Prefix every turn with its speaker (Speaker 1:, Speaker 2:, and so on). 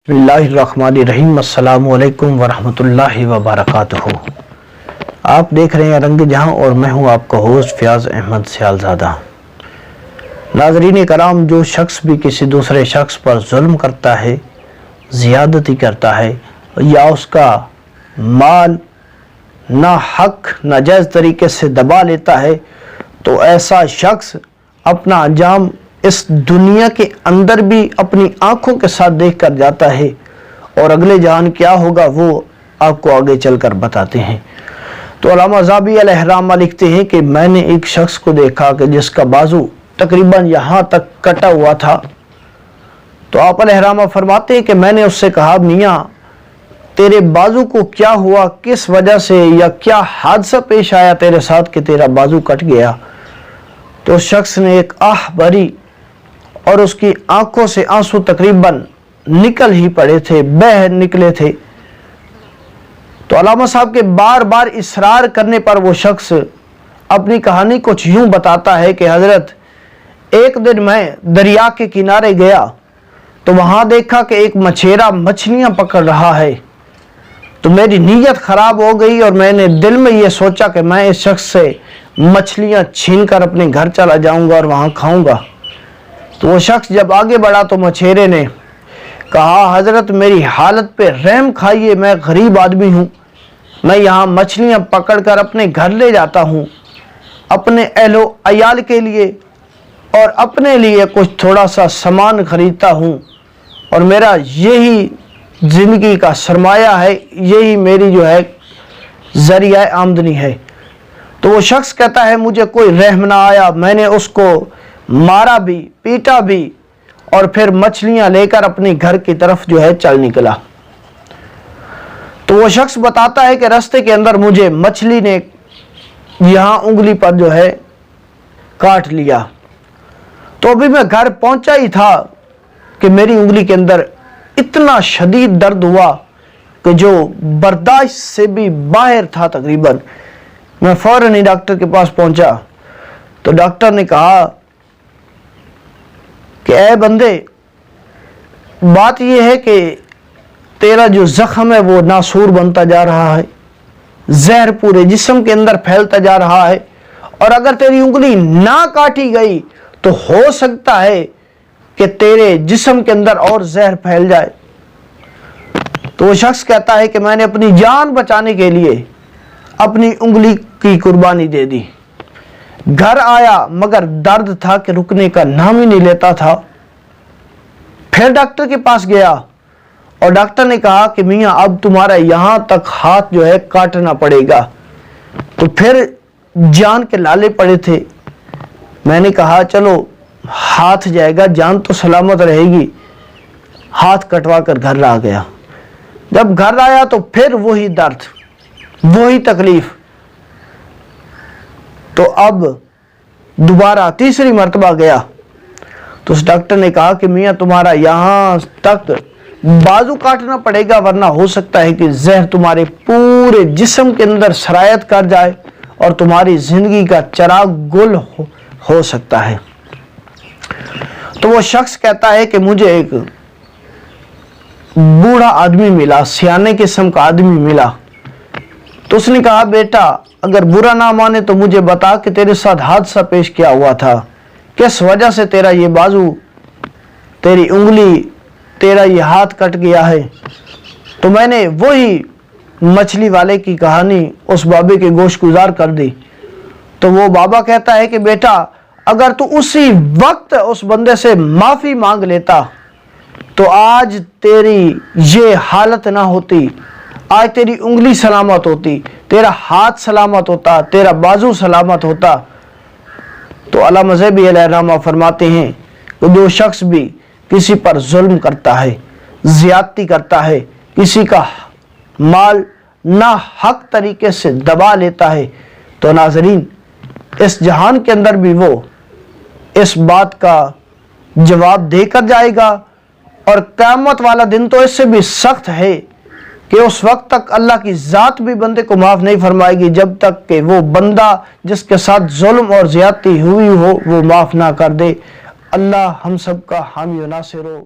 Speaker 1: بسم اللہ الرحمن الرحیم۔ السلام علیکم ورحمۃ اللہ وبرکاتہ۔ آپ دیکھ رہے ہیں رنگ جہاں اور میں ہوں آپ کا ہوسٹ فیاض احمد سیالزادہ۔ ناظرین کرام، جو شخص بھی کسی دوسرے شخص پر ظلم کرتا ہے، زیادتی کرتا ہے یا اس کا مال ناحق ناجائز طریقے سے دبا لیتا ہے تو ایسا شخص اپنا انجام اس دنیا کے اندر بھی اپنی آنکھوں کے ساتھ دیکھ کر جاتا ہے، اور اگلے جہان کیا ہوگا وہ آپ کو آگے چل کر بتاتے ہیں۔ تو علامہ زابی علیہ الرحمہ لکھتے ہیں کہ میں نے ایک شخص کو دیکھا کہ جس کا بازو تقریباً یہاں تک کٹا ہوا تھا، تو آپ علیہ الرحمہ فرماتے ہیں کہ میں نے اس سے کہا، میاں تیرے بازو کو کیا ہوا، کس وجہ سے یا کیا حادثہ پیش آیا تیرے ساتھ کہ تیرا بازو کٹ گیا؟ تو اس شخص نے ایک آہ بھری اور اس کی آنکھوں سے آنسو تقریباً نکل ہی پڑے تھے، بہہ نکلے تھے۔ تو علامہ صاحب کے بار بار اصرار کرنے پر وہ شخص اپنی کہانی کچھ یوں بتاتا ہے کہ حضرت ایک دن میں دریا کے کنارے گیا تو وہاں دیکھا کہ ایک مچھیرا مچھلیاں پکڑ رہا ہے، تو میری نیت خراب ہو گئی اور میں نے دل میں یہ سوچا کہ میں اس شخص سے مچھلیاں چھین کر اپنے گھر چلا جاؤں گا اور وہاں کھاؤں گا۔ تو وہ شخص جب آگے بڑھا تو مچھیرے نے کہا، حضرت میری حالت پہ رحم کھائیے، میں غریب آدمی ہوں، میں یہاں مچھلیاں پکڑ کر اپنے گھر لے جاتا ہوں، اپنے اہل و عیال کے لیے اور اپنے لیے کچھ تھوڑا سا سامان خریدتا ہوں، اور میرا یہی زندگی کا سرمایہ ہے، یہی میری جو ہے ذریعہ آمدنی ہے۔ تو وہ شخص کہتا ہے مجھے کوئی رحم نہ آیا، میں نے اس کو مارا بھی، پیٹا بھی، اور پھر مچھلیاں لے کر اپنے گھر کی طرف جو ہے چل نکلا۔ تو وہ شخص بتاتا ہے کہ راستے کے اندر مجھے مچھلی نے یہاں انگلی پر جو ہے کاٹ لیا، تو ابھی میں گھر پہنچا ہی تھا کہ میری انگلی کے اندر اتنا شدید درد ہوا کہ جو برداشت سے بھی باہر تھا تقریباً۔ میں فوراً ہی ڈاکٹر کے پاس پہنچا تو ڈاکٹر نے کہا کہ اے بندے، بات یہ ہے کہ تیرا جو زخم ہے وہ ناسور بنتا جا رہا ہے، زہر پورے جسم کے اندر پھیلتا جا رہا ہے، اور اگر تیری انگلی نہ کاٹی گئی تو ہو سکتا ہے کہ تیرے جسم کے اندر اور زہر پھیل جائے۔ تو وہ شخص کہتا ہے کہ میں نے اپنی جان بچانے کے لیے اپنی انگلی کی قربانی دے دی، گھر آیا مگر درد تھا کہ رکنے کا نام ہی نہیں لیتا تھا۔ پھر ڈاکٹر کے پاس گیا اور ڈاکٹر نے کہا کہ میاں اب تمہارا یہاں تک ہاتھ جو ہے کاٹنا پڑے گا۔ تو پھر جان کے لالے پڑے تھے، میں نے کہا چلو ہاتھ جائے گا، جان تو سلامت رہے گی۔ ہاتھ کٹوا کر گھر آ گیا۔ جب گھر آیا تو پھر وہی درد، وہی تکلیف۔ تو اب دوبارہ تیسری مرتبہ گیا تو اس ڈاکٹر نے کہا کہ میاں تمہارا یہاں تک بازو کاٹنا پڑے گا، ورنہ ہو سکتا ہے کہ زہر تمہارے پورے جسم کے اندر سرایت کر جائے اور تمہاری زندگی کا چراغ گل ہو سکتا ہے۔ تو وہ شخص کہتا ہے کہ مجھے ایک بوڑھا آدمی ملا، سیانے قسم کا آدمی ملا، تو اس نے کہا بیٹا اگر برا نہ مانے تو مجھے بتا کہ تیرے ساتھ حادثہ پیش کیا ہوا تھا، کس وجہ سے تیرا یہ بازو، تیری انگلی، تیرا یہ ہاتھ کٹ گیا ہے۔ تو میں نے وہی مچھلی والے کی کہانی اس بابے کے گوش گزار کر دی۔ تو وہ بابا کہتا ہے کہ بیٹا اگر تو اسی وقت اس بندے سے معافی مانگ لیتا تو آج تیری یہ حالت نہ ہوتی، آج تیری انگلی سلامت ہوتی، تیرا ہاتھ سلامت ہوتا، تیرا بازو سلامت ہوتا۔ تو علامہ زابی علیہ الرحمہ فرماتے ہیں کہ جو شخص بھی کسی پر ظلم کرتا ہے، زیادتی کرتا ہے، کسی کا مال ناحق طریقے سے دبا لیتا ہے، تو ناظرین اس جہان کے اندر بھی وہ اس بات کا جواب دے کر جائے گا، اور قیامت والا دن تو اس سے بھی سخت ہے کہ اس وقت تک اللہ کی ذات بھی بندے کو معاف نہیں فرمائے گی جب تک کہ وہ بندہ جس کے ساتھ ظلم اور زیادتی ہوئی ہو وہ معاف نہ کر دے۔ اللہ ہم سب کا حامی و ناصر ہو۔